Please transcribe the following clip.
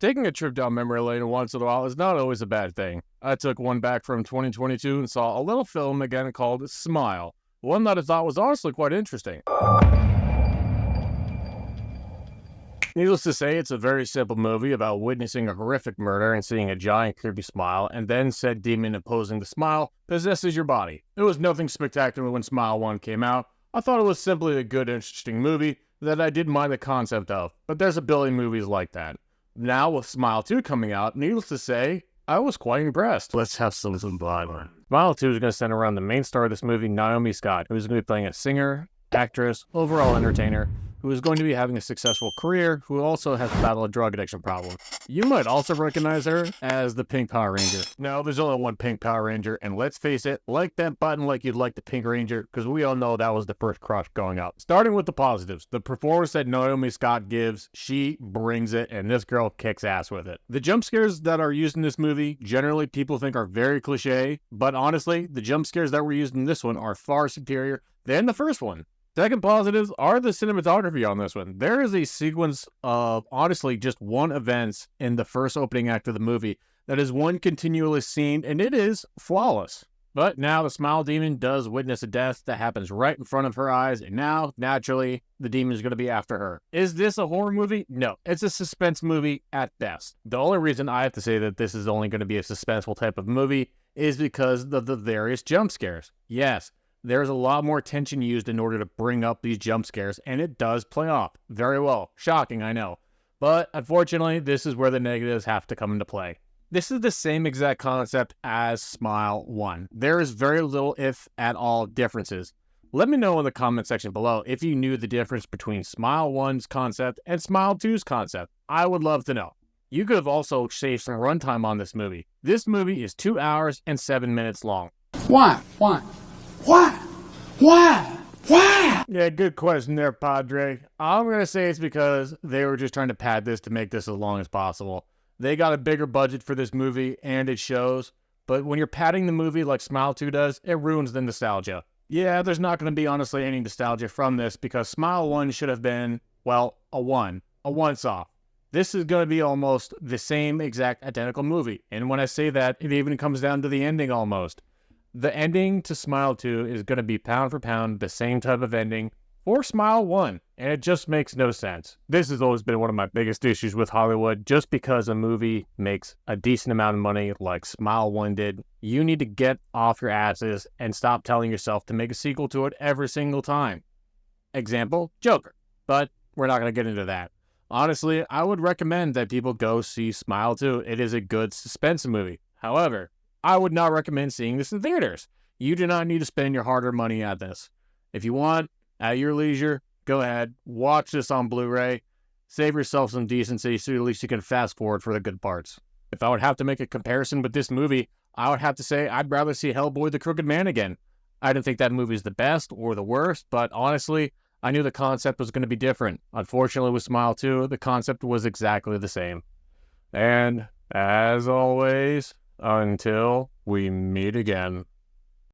Taking a trip down memory lane once in a while is not always a bad thing. I took one back from 2022 and saw a little film again called Smile, one that I thought was honestly quite interesting. Needless to say, it's a very simple movie about witnessing a horrific murder and seeing a giant creepy smile, and then said demon opposing the smile possesses your body. It was nothing spectacular when Smile 1 came out. I thought it was simply a good, interesting movie that I did mind the concept of, but there's a billion movies like that. Now, with Smile 2 coming out, needless to say, I was quite impressed. Let's have some fun. Smile 2 is going to center around the main star of this movie, Naomi Scott, who is going to be playing a singer, actress, overall entertainer, who is going to be having a successful career, who also has battled a drug addiction problem. You might also recognize her as the Pink Power Ranger. No, there's only one Pink Power Ranger, and let's face it, like that button like you'd like the Pink Ranger, because we all know that was the first crush going up. Starting with the positives, the performance that Naomi Scott gives, she brings it, and this girl kicks ass with it. The jump scares that are used in this movie, generally people think are very cliche, but honestly, the jump scares that were used in this one are far superior than the first one. Second positives are the cinematography on this one. There is a sequence of, honestly, just one event in the first opening act of the movie that is one continuous scene, and it is flawless. But now the Smile Demon does witness a death that happens right in front of her eyes, and now, naturally, the demon is going to be after her. Is this a horror movie? No, it's a suspense movie at best. The only reason I have to say that this is only going to be a suspenseful type of movie is because of the various jump scares. Yes, there's a lot more tension used in order to bring up these jump scares, and it does play off very well. Shocking, I know. But unfortunately, this is where the negatives have to come into play. This is the same exact concept as Smile 1. There is very little, if at all, differences. Let me know in the comment section below if you knew the difference between Smile 1's concept and Smile 2's concept. I would love to know. You could have also saved some runtime on this movie. This movie is 2 hours and 7 minutes long. Why? Yeah, good question there, Padre. I'm going to say it's because they were just trying to pad this to make this as long as possible. They got a bigger budget for this movie, and it shows. But when you're padding the movie like Smile 2 does, it ruins the nostalgia. Yeah, there's not going to be honestly any nostalgia from this because Smile 1 should have been, well, a once-off. This is going to be almost the same exact identical movie. And when I say that, it even comes down to the ending almost. The ending to Smile 2 is going to be pound for pound the same type of ending for Smile 1, and it just makes no sense. This has always been one of my biggest issues with Hollywood. Just because a movie makes a decent amount of money like Smile 1 did, you need to get off your asses and stop telling yourself to make a sequel to it every single time. Example, Joker. But we're not going to get into that. Honestly, I would recommend that people go see Smile 2. It is a good suspense movie. However, I would not recommend seeing this in theaters. You do not need to spend your hard-earned money on this. If you want, at your leisure, go ahead, watch this on Blu-ray, save yourself some decency so at least you can fast forward for the good parts. If I would have to make a comparison with this movie, I would have to say I'd rather see Hellboy the Crooked Man again. I didn't think that movie is the best or the worst, but honestly, I knew the concept was going to be different. Unfortunately, with Smile 2, the concept was exactly the same. And, as always, until we meet again.